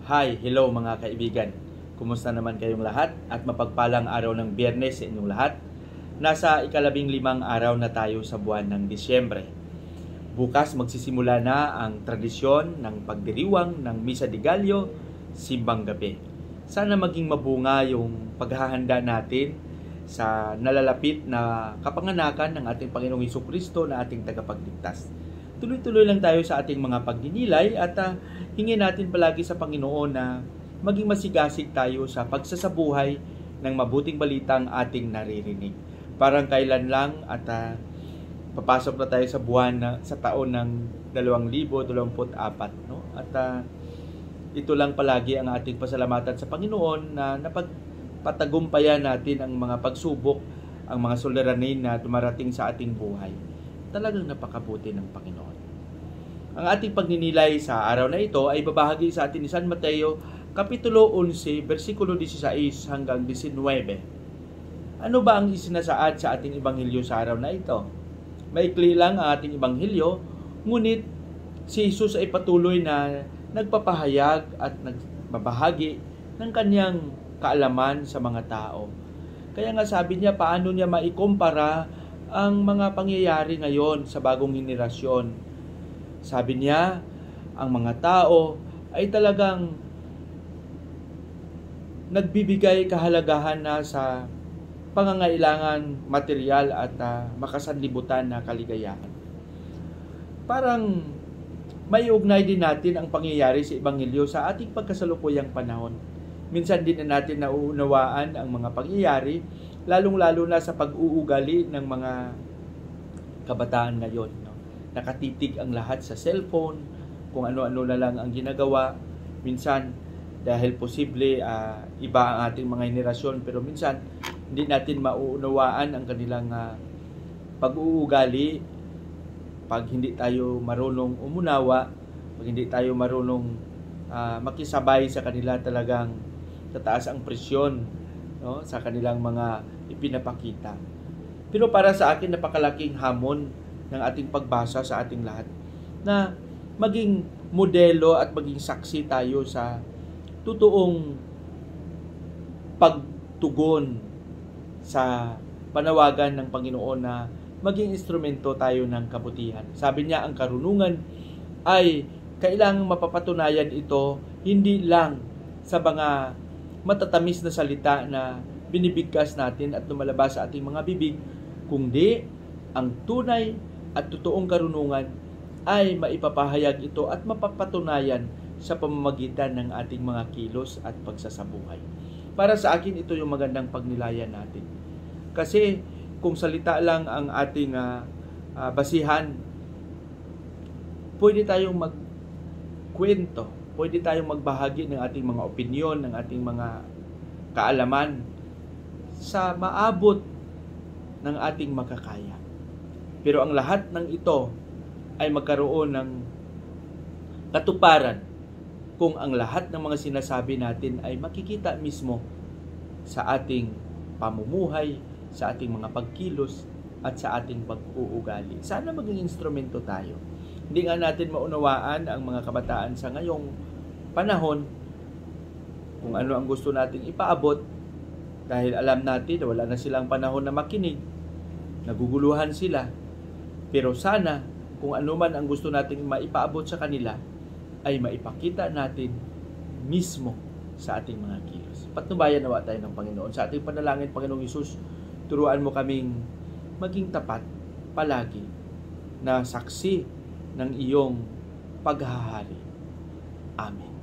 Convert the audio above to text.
Hi, hello mga kaibigan. Kumusta naman kayong lahat at mapagpalang araw ng Biyernes sa inyong lahat. Nasa ika-15 araw na tayo sa buwan ng Disyembre. Bukas magsisimula na ang tradisyon ng pagdiriwang ng Misa de Gallo, Simbang Gabi. Sana maging mabunga yung paghahanda natin sa nalalapit na kapanganakan ng ating Panginoong Hesukristo na ating tagapagligtas. Tuloy-tuloy lang tayo sa ating mga pagdinilay at hingin natin palagi sa Panginoon na maging masigasig tayo sa pagsasabuhay ng mabuting balitang ating naririnig. Parang kailan lang at papasok na tayo sa sa taon ng 2024, no? At ito lang palagi ang ating pasalamatan sa Panginoon na napagpatagumpayan natin ang mga pagsubok, ang mga suliranin na dumarating sa ating buhay. Talagang napakabuti ng Panginoon. Ang ating pagninilay sa araw na ito ay babahagi sa atin ni San Mateo, Kapitulo 11, versikulo 16 hanggang 19. Ano ba ang isinasaad sa ating Ebanghelyo sa araw na ito? Maikli lang ang ating Ebanghelyo, ngunit si Jesus ay patuloy na nagpapahayag at nagbabahagi ng kanyang kaalaman sa mga tao. Kaya nga sabi niya, paano niya maikumpara ang mga pangyayari ngayon sa bagong henerasyon. Sabi niya, ang mga tao ay talagang nagbibigay kahalagahan na sa pangangailangan material at makasanlibutan na kaligayahan. Parang may ugnay din natin ang pangyayari sa Ebanghelyo sa ating pagkasalukuyang panahon. Minsan din na natin nauunawaan ang mga pangyayari, lalong-lalo na sa pag-uugali ng mga kabataan ngayon. No? Nakatitig ang lahat sa cellphone, kung ano-ano na lang ang ginagawa. Minsan, dahil posible iba ang ating mga henerasyon, pero minsan hindi natin mauunawaan ang kanilang pag-uugali pag hindi tayo marunong umunawa, pag hindi tayo marunong makisabay sa kanila, talagang tataas ang presyon, no, sa kanilang mga ipinapakita. Pero para sa akin, napakalaking hamon ng ating pagbasa sa ating lahat na maging modelo at maging saksi tayo sa totoong pagtugon sa panawagan ng Panginoon na maging instrumento tayo ng kabutihan. Sabi niya, ang karunungan ay kailangang mapapatunayan ito hindi lang sa mga matatamis na salita na binibigkas natin at lumalabas sa ating mga bibig, kundi ang tunay at totoong karunungan ay maipapahayag ito at mapapatunayan sa pamamagitan ng ating mga kilos at pagsasabuhay. Para sa akin, ito yung magandang pagnilayan natin. Kasi kung salita lang ang ating basihan, pwede tayong magkwento, pwede tayong magbahagi ng ating mga opinyon, ng ating mga kaalaman sa maabot ng ating makakaya. Pero ang lahat ng ito ay magkaroon ng katuparan kung ang lahat ng mga sinasabi natin ay makikita mismo sa ating pamumuhay, sa ating mga pagkilos, at sa ating pag-uugali. Sana maging instrumento tayo. Hindi nga natin maunawaan ang mga kabataan sa ngayong panahon kung ano ang gusto nating ipaabot, dahil alam natin na wala na silang panahon na makinig, naguguluhan sila. Pero sana kung ano man ang gusto nating maipaabot sa kanila ay maipakita natin mismo sa ating mga kilos. Patnubayan nawa tayo ng Panginoon. Sa ating panalangin, Panginoong Hesus, turuan mo kaming maging tapat palagi na saksi ng iyong paghahari. Amen.